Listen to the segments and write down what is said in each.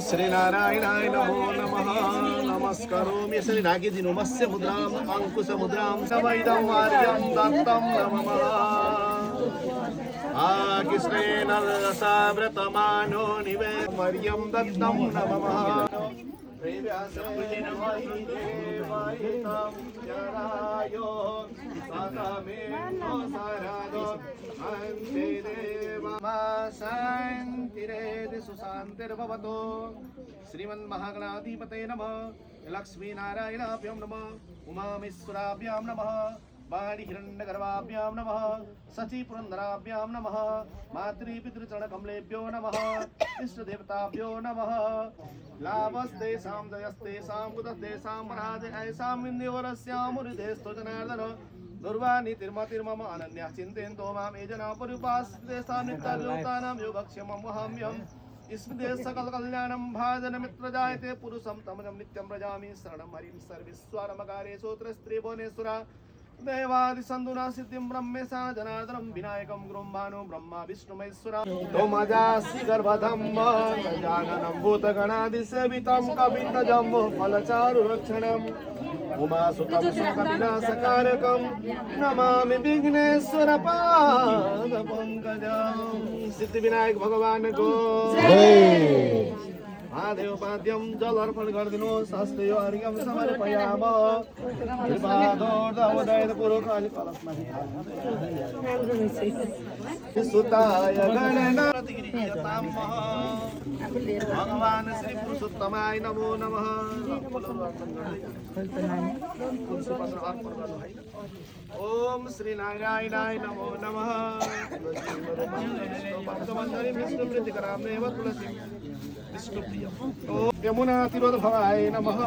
श्री नारायणाय नमो नमः। नमस्करोमि श्री नागिदिनु मत्स्य मुद्रां अंकुश मुद्रां समैदं आर्यं दत्तं नमः। कृष्णेन रसाव्रतमानो निवेद्यं दत्तं नमः। शांतिर्भवतु। श्रीमन्महागणाधिपतये नमः। लक्ष्मीनारायणाभ्यां नमः। उमामेश्वराभ्यां नमः। वाणीहिरण्यगर्भाभ्यां नमः। सचीपुरन्दराभ्यां नमः। मातृपितृचरणकमलेभ्यो नमः। इष्टदेवताभ्यो नमः। लाभस्तेषां जयस्तेषां कुतस्तेषां मनादे ऐषां विन्ध्योरस्यां मुनिदेस्तु जनार्दन दुर्वाणी तिर्मतिर्मम अनन्या चिन्तयन्तो मां ये जना परिपास्तेषां नित्यदेवतानां योगक्षेमं वहाम्यहम्। स्मृते सकलकल्याणं भाजनमित्रजायते पुरुषं तमजं नित्यं व्रजामि शरणं हरिं सर्वेश्वरमकारे श्रोत्रस्त्रिभुवनेश्वरा देवादिसन्दुना सिद्धिं ब्रह्मेशा जनार्दनं विनायकं गुरुं भानु ब्रह्मा विष्णुमहेश्वरा तोमजासि गर्भधम्म गजाननं भूतगणादिसेवितं कपितजम्बो फलचारुरक्षणम् उमासुतं शोकविनाशकारकं नमामि विघ्नेश्वरपादपङ्कजं। सिद्धिविनायक भगवान को महादेव पाद्यम जल अर्पण गरिदिनुहोस्। हस्ते अर्घ्यं समर्पयामः। सुताय भगवान श्री पुरुषोत्तमाय नमो नमः। ओम श्री नारायणाय नमो नमः। यमुना तिरोधभाय नमः।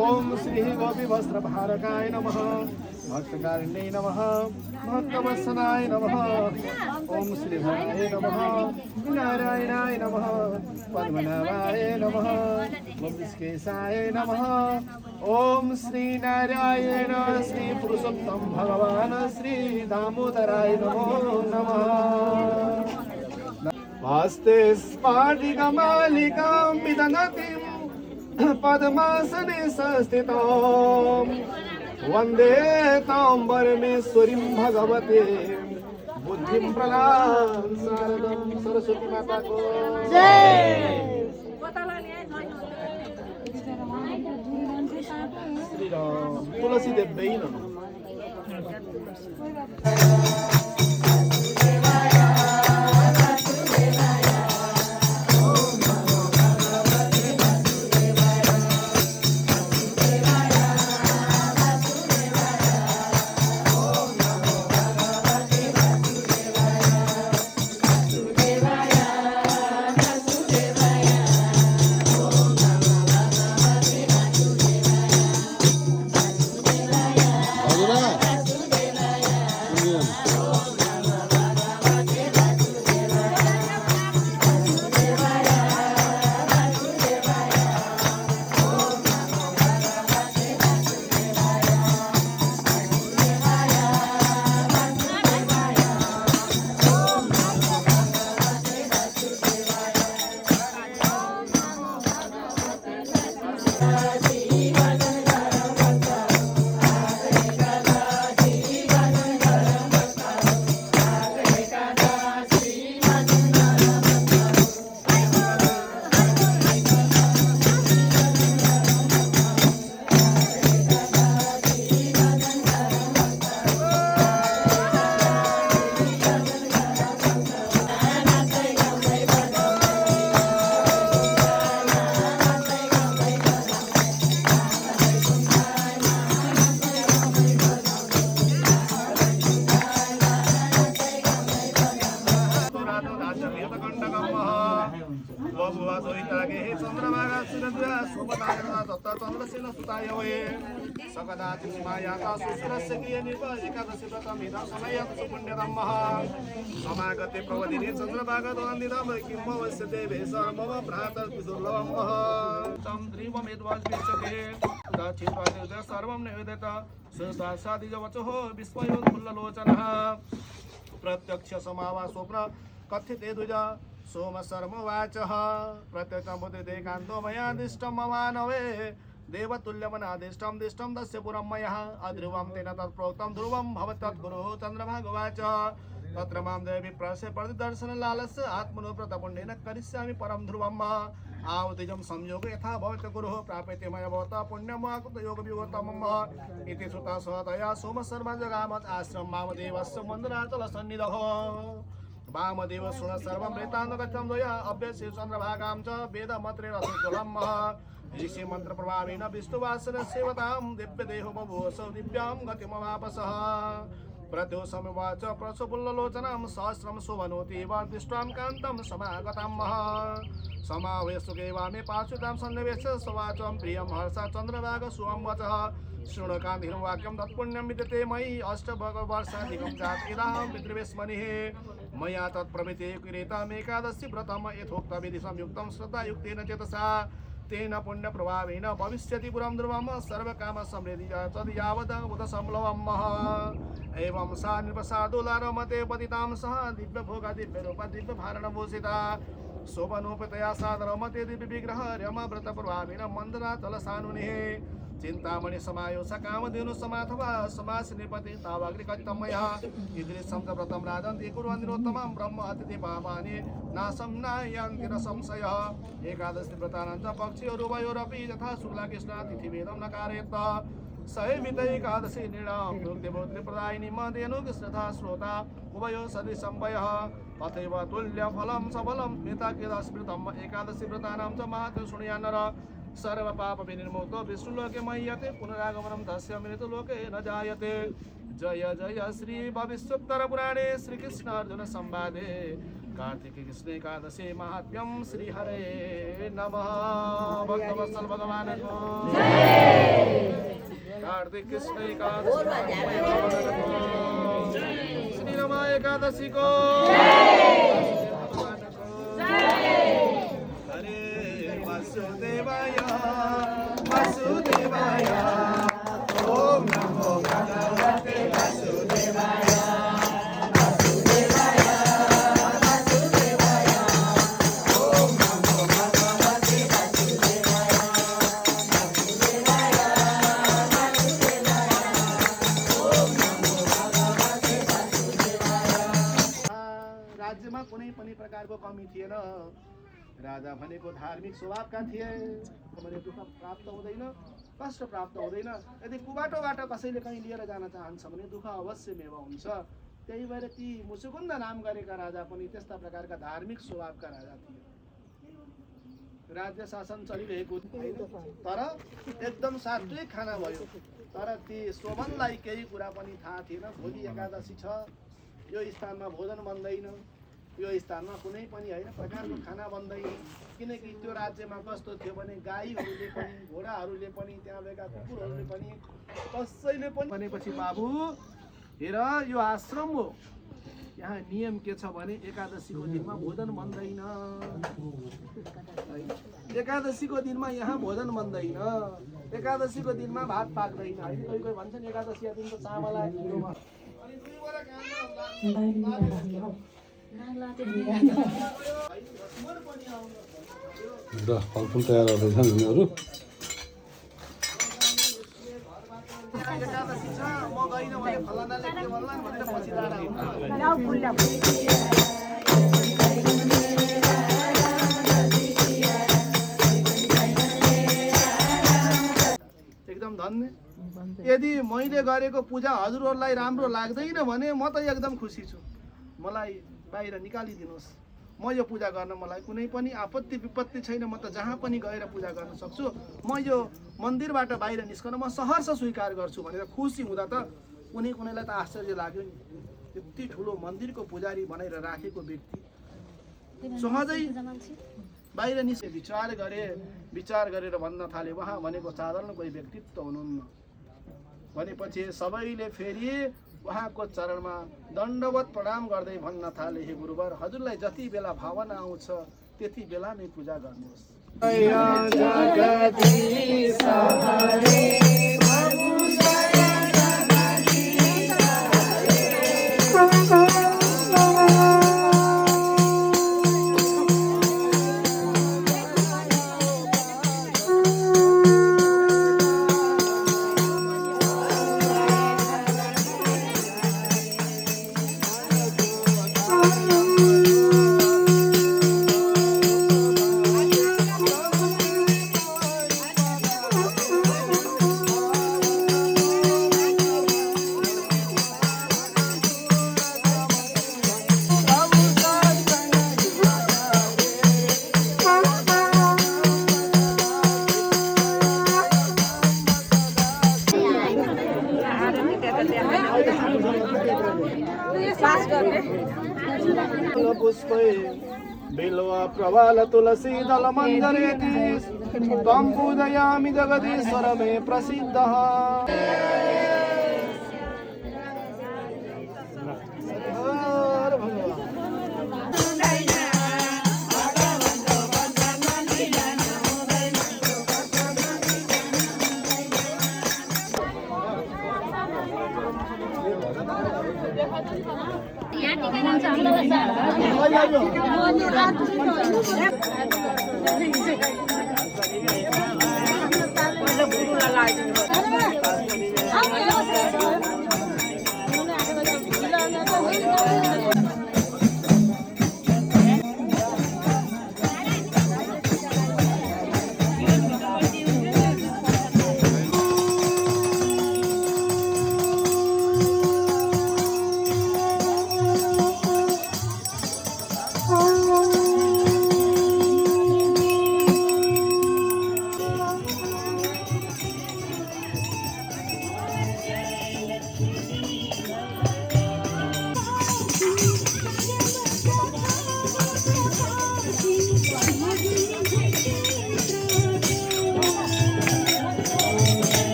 ओम श्री गोपी वस्त्र भारकाय नमः। भक्तकारिण्यै नमः। भक्तवत्सलाय नमः। ओम श्री भवाय नमः। नारायणाय नमः। पद्मनाभाय नमः। मुक्तिकेशाय नमः। ओम श्री नारायण श्री पुरुषोत्तम भगवान श्री दामोदराय नमो नमः। हस्ते स्फाटिकमालिकां विदधतीं पद्मासने संस्थितां वन्दे तां परमेश्वरीं भगवते बुद्धिं प्रदां शारदां सरस्वती माता को जय। श्री राम तुलसी देव्यै नमः। समागते प्रवदिने चंद्रभागत वंदितम किं भवस्य देवे सर्वम भ्रातर्पितुर्लभम तं द्रीवमेद्वाज्ञे दक्षिणवादिदे सर्वं निवेदित सुतासादिजवचः विस्मयोन्मुल्ललोचनः प्रत्यक्ष समावा स्वप्न कथिते द्विजा सोमशर्मवाचः प्रत्यक्षं बुद्धिदेकान्तो मया दिष्टं ममानवे देवतुल्यमनादिष्टं दिष्टं तस्य पुरं मयः अध्रुवं तेन तत्प्रोक्तं ध्रुवं भवत्तद्गुरुः चन्द्रभागवाच तत्र मां देवी प्रस्य प्रतिदर्शनलालस्य आत्मनो व्रतपुण्डेन करिष्यामि परं ध्रुवम् आवतिजं संयोग यथा भवति गुरुः प्राप्यते मया भवता पुण्यमाकृतयोगविभूतमम् इति श्रुता स्वतया सोमशर्मा जगामत् आश्रमं वामदेवस्य मन्दराचलसन्निधौ वामदेव शृण सर्वं वृत्तान्तकथं द्वया अभ्यस्य चन्द्रभागां च वेदमन्त्रेण सुकुलम् ऋषि मंत्र प्रभावेन विष्णुवासन सेवतां दिव्यदेहो बभूव दिव्यां गतिमवापसः प्रत्योषमवाच प्रसुपुल्लोचनां सहस्रं शोभनोति दृष्ट्वां कान्तं समागतां समावेशुकेवामे पार्श्वितां सन्निवेश सवाचं प्रियं हर्षा चन्द्रभाग शुभं वचः शृणुकान्तिं वाक्यं तत्पुण्यं विद्यते मयि अष्टभगवर्षाधिकं जात इदाहं पितृवेश्मनिः मया तत्प्रभृते क्रीतामेकादशी व्रतं यथोक्तविधि संयुक्तं श्रद्धायुक्तेन चेतसा तेन पुण्यप्रभावेन भविष्यति पुरं ध्रुवं सर्वकाम समृद्धि तद् यावद् उदसंप्लवम् एवं सा नृपसादुलारमते पतितां सह दिव्यभोगा दिव्यरूपा दिव्यभारणभूषिता शोभनोपतया सादरमते दिव्यविग्रह रमाव्रतप्रभावेन मन्दराचलसानुनिः चिन्तामणि समायोष कामधेनु समाथवा समास निपति तावाग्निकथितं मया ईदृशं च व्रतं राजन्ति कुर्वन्तिरोत्तमं ब्रह्म अतिथि पापानि नाशं नायन्ति न संशयः एकादशी व्रतानां च पक्षयोरुभयोरपि यथा शुक्ला कृष्णा तिथिभेदं न कारयेत् सैवितैकादशी नृणां मुक्तिबोधिप्रदायिनी मदेनु कृष्णथा श्रोता उभयो सदृशं वयः अथैव तुल्यफलं सबलं स्मृतम् एकादशी व्रतानां च महत्त्वं शृणुयान् नर सर्व पाप विनिर्मुक्तो विष्णुलोके मह्यते पुनरागमनं तस्य मृतलोके न जायते जय जय श्री भविष्योत्तर पुराणे श्रीकृष्ण अर्जुन संवादे कार्तिके कृष्ण एकादशी महात्म्यं श्री हरे नमः भक्तवत्सल भगवान को कार्तिक कृष्ण एकादशी श्री रमा एकादशी को वासुदेवाय वासुदेवाय ओम नमो भगवते वासुदेवाय वासुदेवाय वासुदेवाय ओम नमो भगवते वासुदेवाय वासुदेवाय वासुदेवाय ओम नमो भगवते वासुदेवाय राज्यमा कुनै पनि प्रकारको कमी थिएन राजा भनेको धार्मिक स्वभावका थिए भने दुःख प्राप्त हुँदैन कष्ट प्राप्त हुँदैन यदि कुबाटोबाट कसैले कहीँ लिएर जान चाहन्छ भने दुःख अवश्यमेव हुन्छ त्यही भएर ती मुसुकुन्द नाम गरेका राजा पनि त्यस्ता प्रकारका धार्मिक स्वभावका राजा थिए राज्य शासन चलिरहेको तर एकदम सात्विक खाना भयो तर ती शोभनलाई केही कुरा पनि थाहा थिएन भोलि एकादशी छ यो स्थानमा भोजन बन्दैन यो स्थानमा कुनै पनि हैन प्रकारको खाना बन्दैन किनकि त्यो राज्यमा कस्तो थियो भने गाईहरूले पनि घोडाहरूले पनि त्यहाँ भएका कुकुरहरूले पनि कसैले पनि भनेपछि बाबु हेर यो आश्रम हो यहाँ नियम के छ भने एकादशीको दिनमा भोजन बन्दैन एकादशीको दिनमा यहाँ भोजन बन्दैन एकादशीको दिनमा भात पाक्दैन हैन कोही कोही भन्छन् एकादशीको दिन त चामल आइदिनुमा अनि दुईवटा काम फलफुल तयार गर्दैछन् उनीहरू एकदम धन्य यदि मैले गरेको पूजा हजुरहरूलाई राम्रो लाग्दैन भने म त एकदम खुसी छु मलाई बाहिर निकालिदिनुहोस् म यो पूजा गर्न मलाई कुनै पनि आपत्ति विपत्ति छैन म त जहाँ पनि गएर पूजा गर्न सक्छु म यो मन्दिरबाट बाहिर निस्कन म सहर्ष स्वीकार गर्छु भनेर खुसी हुँदा त कुनै कुनैलाई त आश्चर्य लाग्यो नि यति ठुलो मन्दिरको पुजारी बनाएर राखेको व्यक्ति सहजै बाहिर निस्के विचार गरेर भन्न थाले उहाँ भनेको साधारण कोही व्यक्तित्व हुनुहुन्न भनेपछि सबैले फेरि उहाँको चरणमा दण्डवत प्रणाम गर्दै भन्न थाले हे गुरुवर हजुरलाई जति बेला भावना आउँछ त्यति बेला नै पूजा गर्नुहोस् पुष्पै बिल्व प्रवाल तुलसी दल मञ्जरेति त्वं पूजयामि जगदीश्वर मे प्रसिद्धः।